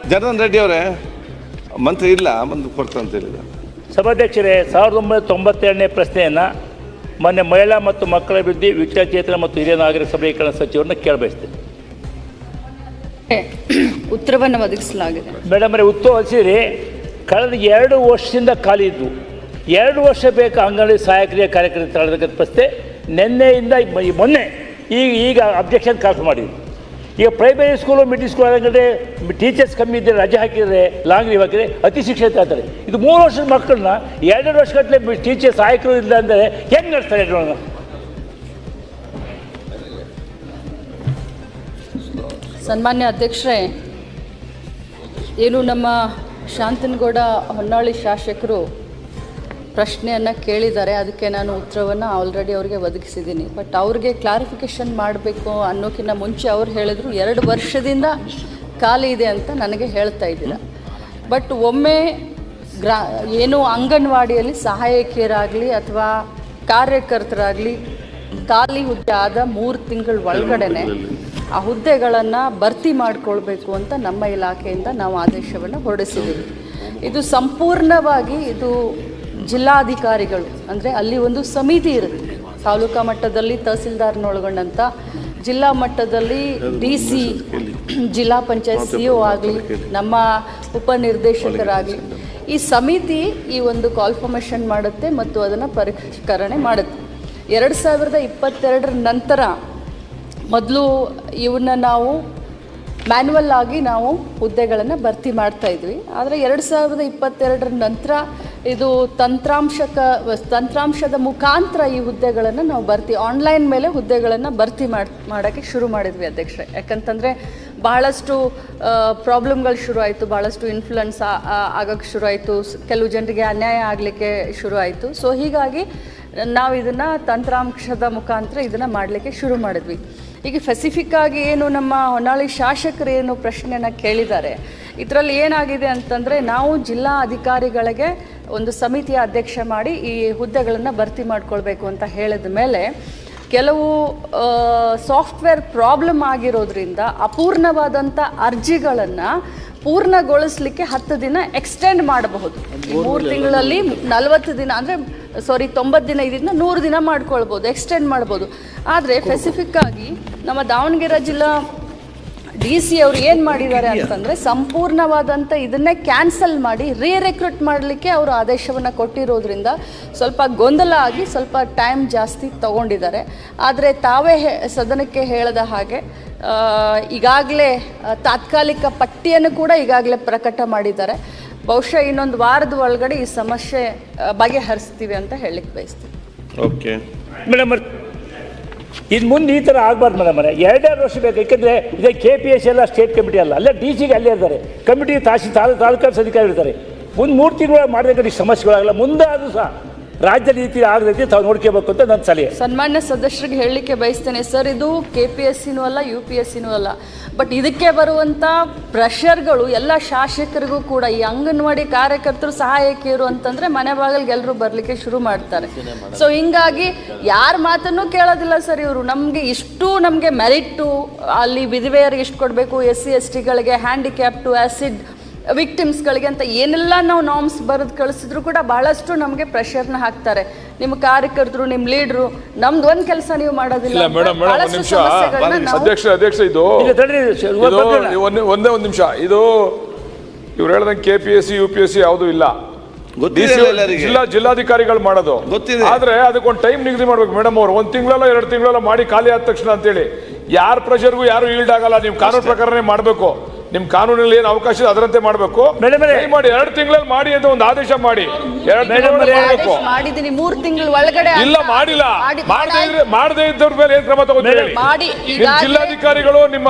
ಜನಾರ್ದನ್ ರೆಡ್ಡಿ ಅವರೇ ಮಂತ್ರಿ ಇಲ್ಲ ಬಂದು ಕೊಡ್ತಾ ಅಂತ ಹೇಳಿದ್ದಾರೆ. ಸಭಾಧ್ಯಕ್ಷರೇ, 1992ನೇ ಪ್ರಶ್ನೆಯನ್ನು ಮೊನ್ನೆ ಮಹಿಳಾ ಮತ್ತು ಮಕ್ಕಳ ಅಭಿವೃದ್ಧಿ, ವಿಕಲಚೇತನ ಮತ್ತು ಹಿರಿಯ ನಾಗರಿಕ ಸಬಲೀಕರಣ ಸಚಿವರನ್ನ ಕೇಳಬಯಸ್ತೇನೆ. ಉತ್ತರವನ್ನು ಒದಗಿಸಲಾಗಿದೆ. ಮೇಡಮ್ ಅವರೇ, ಉತ್ತರ ಹೊಲಿಸಿದ್ರಿ. ಕಳೆದ 2 ವರ್ಷದಿಂದ ಖಾಲಿ ಇದ್ದು 2 ವರ್ಷ ಬೇಕು ಅಂಗನವಾಡಿ ಸಹಾಯಕರಿಗೆ ಕಾರ್ಯಕರ್ತರಾಗತಕ್ಕಂಥ ಪ್ರಶ್ನೆ ನಿನ್ನೆಯಿಂದ ಮೊನ್ನೆ ಈಗ ಅಬ್ಜೆಕ್ಷನ್ ಕಾಲ್ ಮಾಡಿದ್ವಿ. ಈಗ ಪ್ರೈಮರಿ ಸ್ಕೂಲು ಮಿಡ್ಲ್ ಸ್ಕೂಲ್ ಆಗಂದ್ರೆ ಟೀಚರ್ಸ್ ಕಮ್ಮಿ ಇದ್ದರೆ ರಜೆ ಹಾಕಿದರೆ ಲಾಂಗ್ ಲೀವ್ ಹಾಕಿದರೆ ಅತಿ ಶಿಕ್ಷೆ ಆಗ್ತಾರೆ. ಇದು 3 ವರ್ಷದ ಮಕ್ಕಳನ್ನ 2 ವರ್ಷ ಗಟ್ಟಲೆ ಟೀಚರ್ ಸಹಾಯಕರು ಇಲ್ಲ ಅಂದರೆ ಹೆಂಗೆ ನಡೆಸ್ತಾರೆ? ಸನ್ಮಾನ್ಯ ಅಧ್ಯಕ್ಷರೇ, ಏನು ನಮ್ಮ ಶಾಂತನಗೌಡ ಹೊನ್ನಾಳಿ ಶಾಸಕರು ಪ್ರಶ್ನೆಯನ್ನು ಕೇಳಿದ್ದಾರೆ, ಅದಕ್ಕೆ ನಾನು ಉತ್ತರವನ್ನು ಆಲ್ರೆಡಿ ಅವ್ರಿಗೆ ಒದಗಿಸಿದ್ದೀನಿ. ಬಟ್ ಅವ್ರಿಗೆ ಕ್ಲಾರಿಫಿಕೇಷನ್ ಮಾಡಬೇಕು ಅನ್ನೋಕ್ಕಿಂತ ಮುಂಚೆ ಅವ್ರು ಹೇಳಿದ್ರು 2 ವರ್ಷದಿಂದ ಖಾಲಿ ಇದೆ ಅಂತ ನನಗೆ ಹೇಳ್ತಾ ಇದ್ದೀರ. ಬಟ್ ಒಮ್ಮೆ ಏನು ಅಂಗನವಾಡಿಯಲ್ಲಿ ಸಹಾಯಕಿಯರಾಗಲಿ ಅಥವಾ ಕಾರ್ಯಕರ್ತರಾಗಲಿ ಖಾಲಿ ಹುದ್ದೆ ಆದ 3 ತಿಂಗಳ ಒಳಗಡೆ ಆ ಹುದ್ದೆಗಳನ್ನು ಭರ್ತಿ ಮಾಡಿಕೊಳ್ಬೇಕು ಅಂತ ನಮ್ಮ ಇಲಾಖೆಯಿಂದ ನಾವು ಆದೇಶವನ್ನು ಹೊರಡಿಸಿದ್ದೀವಿ. ಇದು ಸಂಪೂರ್ಣವಾಗಿ ಇದು ಜಿಲ್ಲಾಧಿಕಾರಿಗಳು, ಅಂದರೆ ಅಲ್ಲಿ ಒಂದು ಸಮಿತಿ ಇರುತ್ತೆ, ತಾಲೂಕಾ ಮಟ್ಟದಲ್ಲಿ ತಹಸೀಲ್ದಾರ್ನೊಳಗೊಂಡಂಥ, ಜಿಲ್ಲಾ ಮಟ್ಟದಲ್ಲಿ DC, ಜಿಲ್ಲಾ ಪಂಚಾಯತ್ CO ಆಗಲಿ, ನಮ್ಮ ಉಪನಿರ್ದೇಶಕರಾಗಲಿ, ಈ ಸಮಿತಿ ಈ ಒಂದು ಕಾಲ್ಫರ್ಮೇಷನ್ ಮಾಡುತ್ತೆ ಮತ್ತು ಅದನ್ನು ಪರಿಷ್ಕರಣೆ ಮಾಡುತ್ತೆ. 2022 ನಂತರ ಮೊದಲು ಇವನ್ನ ನಾವು ಮ್ಯಾನ್ಯುವಲ್ ಆಗಿ ನಾವು ಹುದ್ದೆಗಳನ್ನು ಭರ್ತಿ ಮಾಡ್ತಾಯಿದ್ವಿ. ಆದರೆ 2022 ನಂತರ ಇದು ತಂತ್ರಾಂಶದ ಮುಖಾಂತರ ಈ ಹುದ್ದೆಗಳನ್ನು ನಾವು ಆನ್ಲೈನ್ ಮೇಲೆ ಹುದ್ದೆಗಳನ್ನು ಭರ್ತಿ ಮಾಡೋಕ್ಕೆ ಶುರು ಮಾಡಿದ್ವಿ ಅಧ್ಯಕ್ಷರೇ. ಯಾಕಂತಂದರೆ ಬಹಳಷ್ಟು ಪ್ರಾಬ್ಲಮ್ಗಳು ಶುರು ಆಯಿತು, ಭಾಳಷ್ಟು ಇನ್ಫ್ಲುಯೆನ್ಸ್ ಆಗೋಕ್ಕೆ ಶುರು ಆಯಿತು, ಕೆಲವು ಜನರಿಗೆ ಅನ್ಯಾಯ ಆಗಲಿಕ್ಕೆ ಶುರು ಆಯಿತು. ಸೊ ಹೀಗಾಗಿ ನಾವು ಇದನ್ನು ತಂತ್ರಾಂಶದ ಮುಖಾಂತರ ಇದನ್ನು ಮಾಡಲಿಕ್ಕೆ ಶುರು ಮಾಡಿದ್ವಿ. ಈಗ ಸ್ಪೆಸಿಫಿಕ್ಕಾಗಿ ಏನು ನಮ್ಮ ಹೊನ್ನಾಳಿ ಶಾಸಕರು ಏನು ಪ್ರಶ್ನೆಯನ್ನು ಕೇಳಿದ್ದಾರೆ, ಇದರಲ್ಲಿ ಏನಾಗಿದೆ ಅಂತಂದರೆ, ನಾವು ಜಿಲ್ಲಾ ಅಧಿಕಾರಿಗಳಿಗೆ ಒಂದು ಸಮಿತಿಯ ಅಧ್ಯಕ್ಷ ಮಾಡಿ ಈ ಹುದ್ದೆಗಳನ್ನು ಭರ್ತಿ ಮಾಡ್ಕೊಳ್ಬೇಕು ಅಂತ ಹೇಳಿದ ಮೇಲೆ ಕೆಲವು ಸಾಫ್ಟ್ವೇರ್ ಪ್ರಾಬ್ಲಮ್ ಆಗಿರೋದ್ರಿಂದ ಅಪೂರ್ಣವಾದಂಥ ಅರ್ಜಿಗಳನ್ನು ಪೂರ್ಣಗೊಳಿಸಲಿಕ್ಕೆ 10 ದಿನ ಎಕ್ಸ್ಟೆಂಡ್ ಮಾಡಬಹುದು. 3 ತಿಂಗಳಲ್ಲಿ 40 ದಿನ ಅಂದರೆ 90 ದಿನ ಇದನ್ನು 100 ದಿನ ಮಾಡ್ಕೊಳ್ಬೋದು, ಎಕ್ಸ್ಟೆಂಡ್ ಮಾಡ್ಬೋದು. ಆದರೆ ಸ್ಪೆಸಿಫಿಕ್ಕಾಗಿ ನಮ್ಮ ದಾವಣಗೆರೆ ಜಿಲ್ಲಾ DC ಅವರು ಏನು ಮಾಡಿದ್ದಾರೆ ಅಂತಂದರೆ, ಸಂಪೂರ್ಣವಾದಂಥ ಇದನ್ನೇ ಕ್ಯಾನ್ಸಲ್ ಮಾಡಿ ರಿಕ್ರೂಟ್ ಮಾಡಲಿಕ್ಕೆ ಅವರು ಆದೇಶವನ್ನು ಕೊಟ್ಟಿರೋದ್ರಿಂದ ಸ್ವಲ್ಪ ಗೊಂದಲ ಆಗಿ ಸ್ವಲ್ಪ ಟೈಮ್ ಜಾಸ್ತಿ ತಗೊಂಡಿದ್ದಾರೆ. ಆದರೆ ತಾವೇ ಸದನಕ್ಕೆ ಹೇಳಿದ ಹಾಗೆ ಈಗಾಗಲೇ ತಾತ್ಕಾಲಿಕ ಪಟ್ಟಿಯನ್ನು ಕೂಡ ಈಗಾಗಲೇ ಪ್ರಕಟ ಮಾಡಿದ್ದಾರೆ. ಬಹುಶಃ ಇನ್ನೊಂದು ವಾರದ ಒಳಗಡೆ ಈ ಸಮಸ್ಯೆ ಬಗೆಹರಿಸ್ತೀವಿ ಅಂತ ಹೇಳಲಿಕ್ಕೆ ಬಯಸ್ತೀವಿ. ಓಕೆ ಮೇಡಮ್, ಇನ್ನು ಮುಂದೆ ಈ ಥರ ಆಗಬಾರ್ದು ಮೇಡಮ್. 2 ವರ್ಷ ಬೇಕು. ಯಾಕೆಂದರೆ ಇದೇ KPS ಎಲ್ಲ ಸ್ಟೇಟ್ ಕಮಿಟಿ ಅಲ್ಲ, ಅಲ್ಲೇ DCಗೆ ಅಲ್ಲೇ ಇರ್ತಾರೆ, ಕಮಿಟಿ ತಾಲೂಕು ಅಧಿಕಾರಿ ಇರ್ತಾರೆ. ಮುಂದೆ 3 ತಿಂಗಳು ಮಾಡಬೇಕಾದ್ರೆ ಈ ಸಮಸ್ಯೆಗಳಾಗಲ್ಲ. ಮುಂದೆ ಅದು ಸಹ ರಾಜ್ಯ ರೀತಿ ಆಗದೈತಿ ತಾವು ನೋಡ್ಕೋಬೇಕು ಅಂತ ನನ್ನ ಸಲಹೆ. ಸನ್ಮಾನ್ಯ ಸದಸ್ಯರಿಗೆ ಹೇಳಲಿಕ್ಕೆ ಬಯಸ್ತೇನೆ ಸರ್, ಇದು KPSCನೂ ಅಲ್ಲ UPSCನೂ ಅಲ್ಲ. ಬಟ್ ಇದಕ್ಕೆ ಬರುವಂಥ ಪ್ರೆಷರ್ಗಳು ಎಲ್ಲ ಶಾಸಕರಿಗೂ ಕೂಡ, ಈ ಅಂಗನವಾಡಿ ಕಾರ್ಯಕರ್ತರು ಸಹಾಯಕಿಯರು ಅಂತಂದರೆ ಮನೆ ಬಾಗಿಲಿಗೆ ಎಲ್ಲರೂ ಬರಲಿಕ್ಕೆ ಶುರು ಮಾಡ್ತಾರೆ. ಸೊ ಹಿಂಗಾಗಿ ಯಾರ ಮಾತನ್ನು ಕೇಳೋದಿಲ್ಲ ಸರ್ ಇವರು. ನಮಗೆ ಮೆರಿಟು, ಅಲ್ಲಿ ವಿಧವೆಯರಿಗೆ ಇಷ್ಟು ಕೊಡಬೇಕು, SC STಗಳಿಗೆ, ಹ್ಯಾಂಡಿಕ್ಯಾಪ್ಟು, ಆ್ಯಸಿಡ್ ವಿಕ್ಟಿಮ್ಸ್ಗಳಿಗೆ ಅಂತ ಏನೆಲ್ಲ ನಾವು ನಾರ್ಮ್ಸ್ ಬರೆದು ಕಳಿಸಿದ್ರು ಕೂಡ ಬಹಳಷ್ಟು ನಮಗೆ ಪ್ರೆಷರ್ನ ಹಾಕ್ತಾರೆ. ನಿಮ್ಮ ಕಾರ್ಯಕರ್ತರು, ನಿಮ್ಮ ಲೀಡ್ರು, ನಮ್ದು ಒಂದು ಕೆಲಸ ನೀವು ಮಾಡೋದಿಲ್ಲ. ಅಧ್ಯಕ್ಷ ಇದು ಒಂದೇ ಒಂದು ನಿಮಿಷ. ಇದು ಇವ್ರು ಹೇಳ್ದಂಗೆ KPSC UPSC ಯಾವುದೂ ಇಲ್ಲ, ಜಿಲ್ಲಾಧಿಕಾರಿಗಳು ಮಾಡೋದು. ಆದ್ರೆ ಅದಕ್ಕೊಂದು ಟೈಮ್ ನಿಗದಿ ಮಾಡ್ಬೇಕು ಮೇಡಮ್ ಅವರು. 1 ತಿಂಗಳಲ್ಲ 2 ತಿಂಗಳಲ್ಲ ಮಾಡಿ ಖಾಲಿ ಆದ ತಕ್ಷಣ ಅಂತೇಳಿ ಯಾರ ಪ್ರೆಷರ್ಗೂ ಯಾರು ಈಲ್ಡ್ ಆಗಲ್ಲ. ನೀವು ಕಾನೂನು ಪ್ರಕಾರನೇ ಮಾಡಬೇಕು. ನಿಮ್ಮ ಕಾನೂನಲ್ಲಿ ಏನು ಅವಕಾಶ ಇದೆ ಅದರಂತೆ ಮಾಡಬೇಕು. ಮಾಡಿ 2 ತಿಂಗಳಲ್ಲಿ ಮಾಡಿ ಅಂತ ಒಂದು ಆದೇಶ ಮಾಡಿ. 2 ತಿಂಗಳು ಮಾಡಿದ್ದೀನಿ, 3 ತಿಂಗಳ ಒಳಗಡೆ ಇಲ್ಲ ಮಾಡಿಲ್ಲ. ಮಾಡದೇ ಇದ್ದವ್ರ ಮೇಲೆ ಏನು ಕ್ರಮ ತಗೋತೀರಿ? ನಿಮ್ಮ ಜಿಲ್ಲಾಧಿಕಾರಿಗಳು, ನಿಮ್ಮ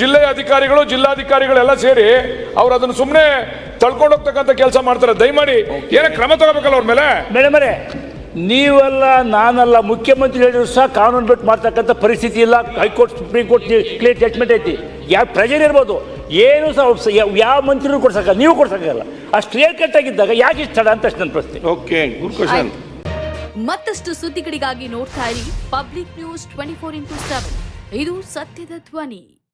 ಜಿಲ್ಲೆಯ ಅಧಿಕಾರಿಗಳು, ಜಿಲ್ಲಾಧಿಕಾರಿಗಳೆಲ್ಲ ಸೇರಿ ಅವ್ರು ಅದನ್ನು ಸುಮ್ಮನೆ ತಳ್ಕೊಂಡು ಹೋಗ್ತಕ್ಕಂಥ ಕೆಲಸ ಮಾಡ್ತಾರೆ. ದಯಮಾಡಿ ಏನೇ ಕ್ರಮ ತಗೋಬೇಕಲ್ಲ ಅವ್ರ ಮೇಲೆ. ಮೇಡಮರೇ, ನೀವಲ್ಲ ನಾನಲ್ಲ, ಮುಖ್ಯಮಂತ್ರಿ ಹೇಳಿದ್ರು ಸಹ ಕಾನೂನು ಬಿಟ್ಟು ಮಾಡ್ತಕ್ಕಂಥ ಪರಿಸ್ಥಿತಿ ಇಲ್ಲ. High court supreme court clear judgment ಐತಿ. ಯಾವ ಪ್ರೆಷರ್ ಇರ್ಬೋದು, ಏನು ಸಹ ಯಾವ ಮಂತ್ರಿನೂ ಕೊಡ್ಸಕ್ಕ, ನೀವು ಕೊಡ್ಸಕ್ಕಲ್ಲ. ಅಷ್ಟು ಕ್ಲಿಯರ್ ಕಟ್ ಆಗಿದ್ದಾಗ ಯಾಕೆ ಇಷ್ಟ ಅಂತ ನನ್ನ ಪ್ರಶ್ನೆ. Okay, good question. ಮತ್ತಷ್ಟು ಸುದ್ದಿಗಳಿಗಾಗಿ ನೋಡ್ತಾ ಇರಿ ಪಬ್ಲಿಕ್ ನ್ಯೂಸ್ 24x7. ಇದು ಸತ್ಯದ ಧ್ವನಿ.